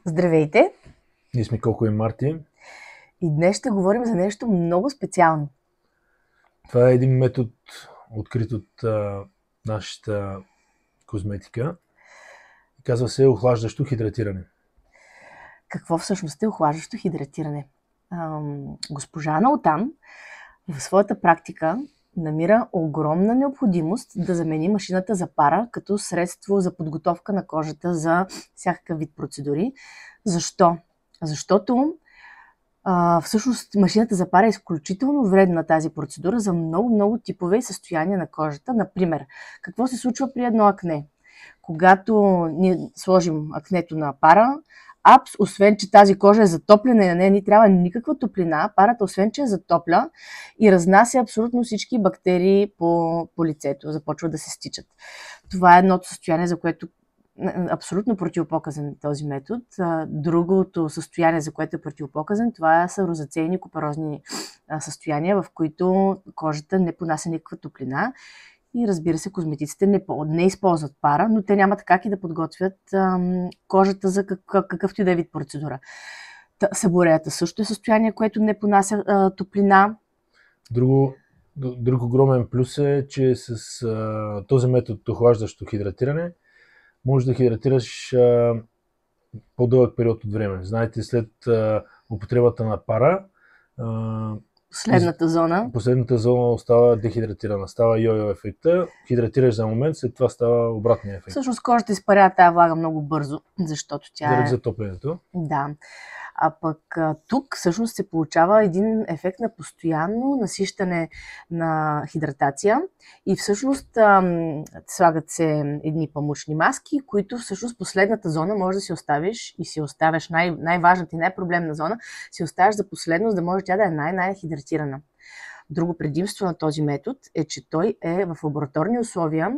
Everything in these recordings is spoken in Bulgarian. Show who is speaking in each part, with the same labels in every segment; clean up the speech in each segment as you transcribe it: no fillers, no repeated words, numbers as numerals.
Speaker 1: Здравейте!
Speaker 2: Ние сме Колко и Марти.
Speaker 1: И днес ще говорим за нещо много специално.
Speaker 2: Това е един метод, открит от нашата козметика. Казва се охлаждащо хидратиране.
Speaker 1: Какво всъщност е охлаждащо хидратиране? Госпожа Анаутан в своята практика намира огромна необходимост да замени машината за пара като средство за подготовка на кожата за всякакъв вид процедури. Защо? Защото всъщност машината за пара е изключително вредна тази процедура за много типове и състояния на кожата. Например, какво се случва при едно акне? Когато ние сложим акнето на пара, освен че тази кожа е затоплена и на нея не трябва никаква топлина, парата освен че е затопля и разнася абсолютно всички бактерии по лицето, започват да се стичат. Това е едното състояние, за което абсолютно противопоказан този метод. Другото състояние, за което е противопоказан, това са розацейни куперозни състояния, в които кожата не понася никаква топлина. И разбира се, козметиците не използват пара, но те нямат как и да подготвят кожата за какъвто и да е вид процедура. Себореята също е състояние, което не понася топлина.
Speaker 2: Друг огромен плюс е, че с този метод охлаждащо хидратиране може да хидратираш по-дълъг период от време. Знаете, след употребата на пара, последната зона остава дехидратирана. Става йо-йо ефекта. Хидратираш за момент, след това става обратния ефект.
Speaker 1: Всъщност кожата изпарява тази влага много бързо, защото тя
Speaker 2: заради затоплянето.
Speaker 1: Да. А пък тук всъщност се получава един ефект на постоянно насищане на хидратация и всъщност слагат се едни памучни маски, които всъщност последната зона може да си оставиш и си оставяш най-важната и най-проблемна зона, си оставяш за последно, за да може тя да е най-хидратирана. Друго предимство на този метод е, че той е в лабораторни условия,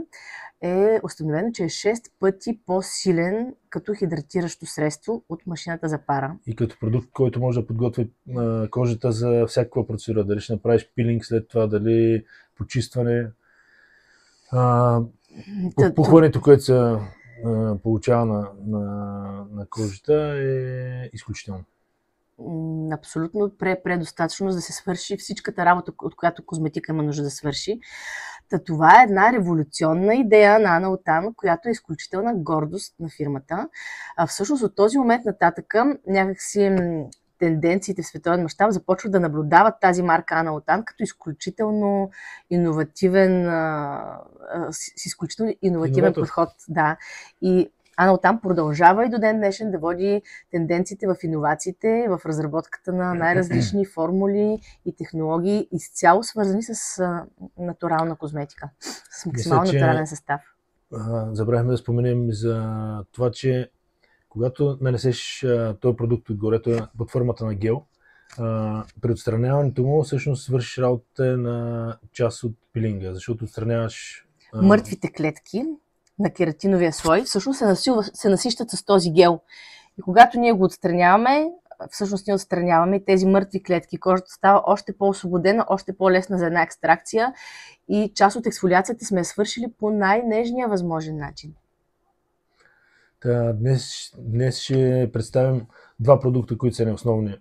Speaker 1: е установено, че е 6 пъти по-силен като хидратиращо средство от машината за пара.
Speaker 2: И като продукт, който може да подготви кожата за всякаква процедура. Дали ще направиш пилинг след това, дали почистване. Пухването, което се получава на кожата, е изключително.
Speaker 1: Абсолютно предостатъчно да се свърши всичката работа, от която козметика има нужда да свърши. Това е една революционна идея на Анаутан, която е изключителна гордост на фирмата. Всъщност от този момент нататъка някакси тенденциите в световен мащаб започват да наблюдават тази марка Анаутан като изключително иновативен подход. Да. И Анаутан продължава и до ден днешен да води тенденциите в иновациите, в разработката на най-различни формули и технологии, изцяло свързани с натурална козметика, с максимално натурален състав.
Speaker 2: Забравихме да споменем за това, че когато нанесеш този продукт отгоре, той е под формата на гел, при отстраняването му всъщност свършиш работа на част от пилинга, защото отстраняваш
Speaker 1: мъртвите клетки на кератиновия слой, всъщност се насищат с този гел. И когато ние го отстраняваме, всъщност ние отстраняваме и тези мъртви клетки. Кожата става още по-освободена, още по-лесна за една екстракция и част от ексфолиацията сме свършили по най-нежния възможен начин.
Speaker 2: Днес ще представим два продукта, които са неосновни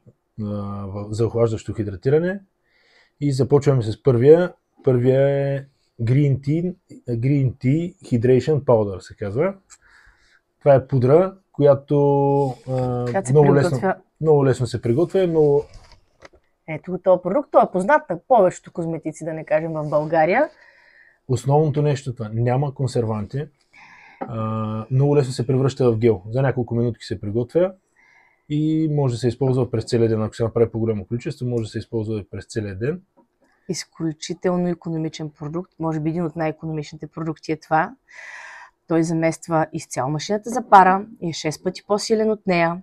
Speaker 2: за охлаждащо хидратиране. И започваме с първия. Първия е Green Tea Hydration Powder се казва. Това е пудра, която много лесно се приготвя.
Speaker 1: Ето този продукт, той е познат на повечето козметици, да не кажем в България.
Speaker 2: Основното нещо това, няма консерванти. Много лесно се превръща в гел. За няколко минутки се приготвя и може да се използва през целия ден. Ако се направи по-голямо количество, може да се използва през целия ден.
Speaker 1: Изключително икономичен продукт. Може би един от най-икономичните продукти е това. Той замества изцяло машината за пара и е 6 пъти по-силен от нея.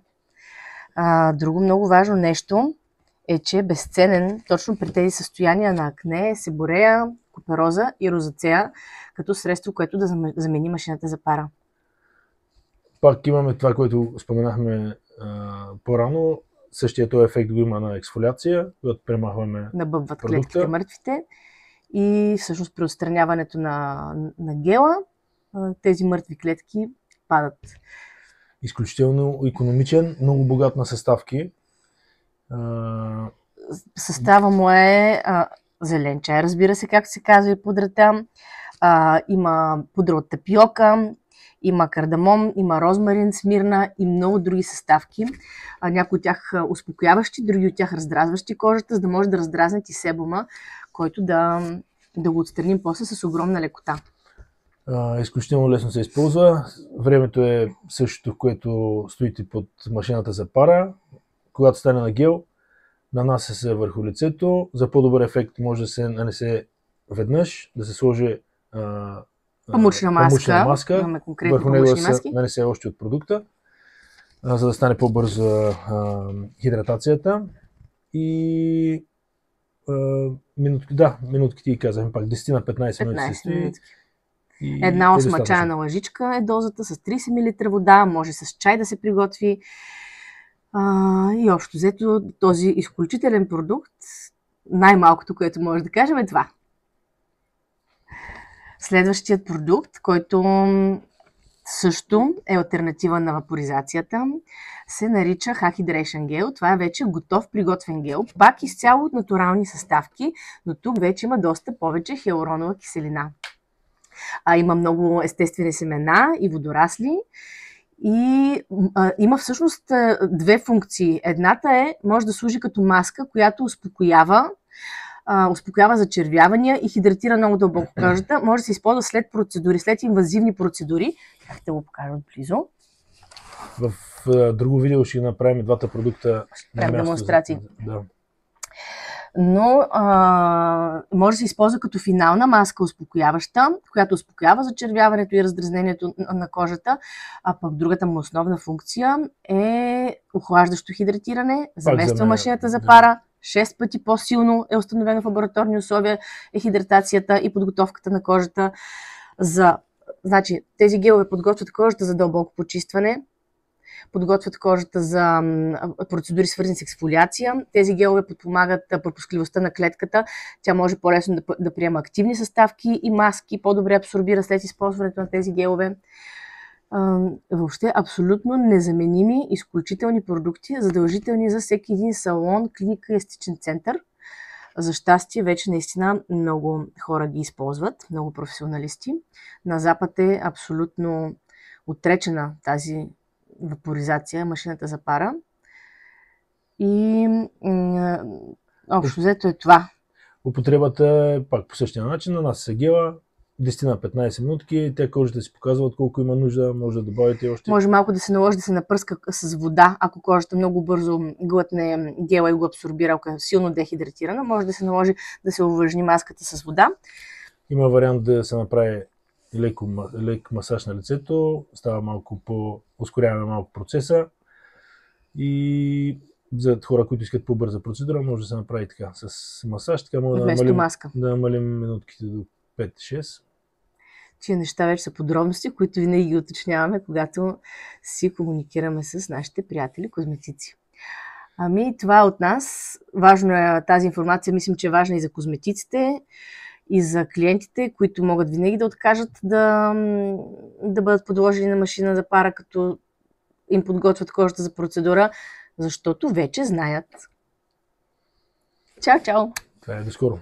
Speaker 1: Друго много важно нещо е, че е безценен точно при тези състояния на акне, себорея, купероза и розацея, като средство, което да замени машината за пара.
Speaker 2: Пак имаме това, което споменахме по-рано. Същия този ефект го има на ексфолиация, когато премахваме
Speaker 1: набъбват клетките мъртвите и всъщност при отстраняването на гела тези мъртви клетки падат.
Speaker 2: изключително икономичен, много богат на съставки.
Speaker 1: Състава му е зелен чай, разбира се, както се казва и пудрата. Има пудра от тапиока, има кардамом, има розмарин, смирна и много други съставки. Някои от тях успокояващи, други от тях раздразващи кожата, за да може да раздразнят и себума, който да го отстраним после с огромна лекота.
Speaker 2: Изключително лесно се използва. Времето е същото, което стоите под машината за пара. Когато стане на гел, нанася се върху лицето. За по-добър ефект може да се нанесе веднъж, да се сложи
Speaker 1: памучна маска.
Speaker 2: Имаме конкретни върху него да се нанесе още от продукта, за да стане по-бърза хидратацията. И минутките и казахме пак, 10 на 15 минути се стои.
Speaker 1: Една 8 чайна лъжичка е дозата с 30 мл вода, може с чай да се приготви. И общо взето този изключителен продукт, най-малкото, което може да кажем е това. Следващият продукт, който също е алтернатива на вапоризацията, се нарича Hydration Gel. Това е вече готов приготвен гел, пак изцяло от натурални съставки, но тук вече има доста повече хиалуронова киселина. Има много естествени семена и водорасли. И има всъщност две функции. Едната е, може да служи като маска, която успокоява зачервявания и хидратира много дълбоко кожата. Може да се използва след процедури, след инвазивни процедури. Как да го покажа отблизо?
Speaker 2: В друго видео ще направим двата продукта на място.
Speaker 1: Демонстрации.
Speaker 2: Да.
Speaker 1: Но може да се използва като финална маска успокояваща, която успокоява зачервяването и раздразнението на кожата, а пък другата му основна функция е охлаждащо хидратиране, замества машината за пара, 6 пъти по-силно е установено в лабораторни условия е хидратацията и подготовката на кожата. Значи, тези гелове подготвят кожата за дълбоко почистване, подготвят кожата за процедури свързани с ексфолиация. Тези гелове подпомагат пропускливостта на клетката. Тя може по-лесно да приема активни съставки и маски, по-добре абсорбира след използването на тези гелове. Въобще абсолютно незаменими, изключителни продукти, задължителни за всеки един салон, клиника и естетичен център. За щастие, вече наистина много хора ги използват, много професионалисти. На Запад е абсолютно отречена тази вапоризация, машината за пара. И общо взето е това.
Speaker 2: Употребата е пак по същия начин. Нанася се гела, 10 на 15 минутки, тя кожата си показва колко има нужда, може да добавите още.
Speaker 1: Може малко да се наложи да се напръска с вода, ако кожата много бързо глътне гела и го абсорбира, ако е силно дехидратирана, може да се наложи да се увлажни маската с вода.
Speaker 2: Има вариант да се направи лек масаж на лицето, става малко ускоряваме малко процеса и за хора, които искат по-бърза процедура, може да се направи така с масаж, така може да намалим минутките до 5-6.
Speaker 1: Тия неща вече са подробности, които винаги ги уточняваме, когато си комуникираме с нашите приятели козметици. Това от нас. Важно е тази информация, мислим, че е важна и за козметиците, и за клиентите, които могат винаги да откажат да бъдат подложени на машина за пара, като им подготвят кожата за процедура, защото вече знаят. Чао, чао!
Speaker 2: Това е до скоро.